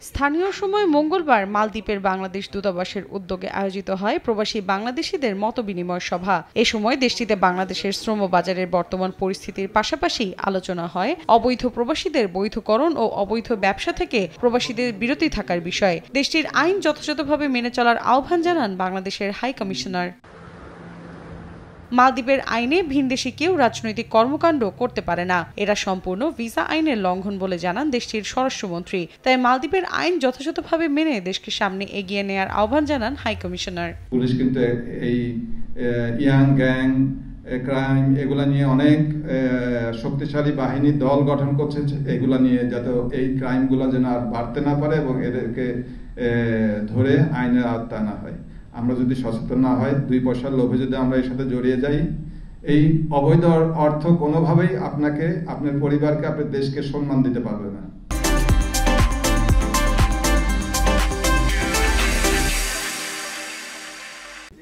স্থানীয় সময় মঙ্গলবার মালদ্বীপের বাংলাদেশ দূতাবাসের উদ্যোগে আয়োজিত হয় প্রবাসী বাংলাদেশিদের মতবিনিময় সভা। এ সময় দেশটিতে বাংলাদেশের শ্রম বাজারের বর্তমান পরিস্থিতির পাশাপাশি আলোচনা হয় অবৈধ প্রবাসীদের বৈধকরণ ও অবৈধ ব্যবসা থেকে প্রবাসীদের বিরতি থাকার বিষয়ে। দেশটির আইন যথাযথভাবে মেনে চলার আহ্বান জানান বাংলাদেশের হাই কমিশনার। মালদ্বীপের আইনে ভিনদেশি কেউ রাজনৈতিক কর্মকাণ্ড করতে পারে না, এরা সম্পূর্ণ ভিসা আইনের লঙ্ঘন বলে জানান দেশটির স্বরাষ্ট্রমন্ত্রী। তাই মালদ্বীপের আইন যথাযথভাবে মেনে দেশকে সামনে এগিয়ে নেয়ার আহ্বান জানান হাই কমিশনার। পুলিশ কিন্তু এই ইয়াং গ্যাং ক্রাইম এগুলা নিয়ে অনেক শক্তিশালী বাহিনী দল গঠন করছে, এগুলা নিয়ে যাতে এই ক্রাইমগুলো যেন আর বাড়তে না পারে এবং এদেরকে ধরে আইনের আওতায় আনা হয়। আমরা যদি সচেতন না হয়, 2 পয়সার লোভে যদি আমরা এর সাথে জড়িয়ে যাই, এই অবৈধ অর্থ কোনোভাবেই আপনাকে, আপনার পরিবারকে, আপনার দেশকে সম্মান দিতে পারবে না।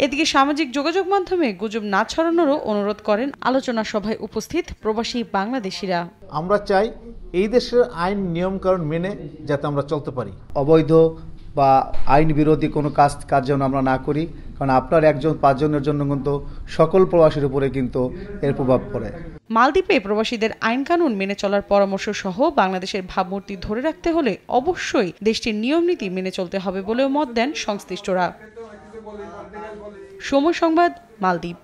এদিকে সামাজিক যোগাযোগ মাধ্যমে গুজব না ছড়ানোরও অনুরোধ করেন আলোচনা সভায় উপস্থিত প্রবাসী বাংলাদেশিরা। আমরা চাই এই দেশের আইন নিয়মকানুন মেনে যাতে আমরা চলতে পারি, অবৈধ বা আইন বিরোধী কোনো কাজ যেন আমরা না করি, কারণ আপনার 1-5 জনের জন্য কিন্তু সকল প্রবাসীর উপরে কিন্তু এর প্রভাব পড়ে। মালদ্বীপে প্রবাসীদের আইন কানুন মেনে চলার পরামর্শ সহ বাংলাদেশের ভাবমূর্তি ধরে রাখতে হলে অবশ্যই দেশটির নিয়ম নীতি মেনে চলতে হবে বলেও মত দেন সংশ্লিষ্টরা। সময় সংবাদ, মালদ্বীপ।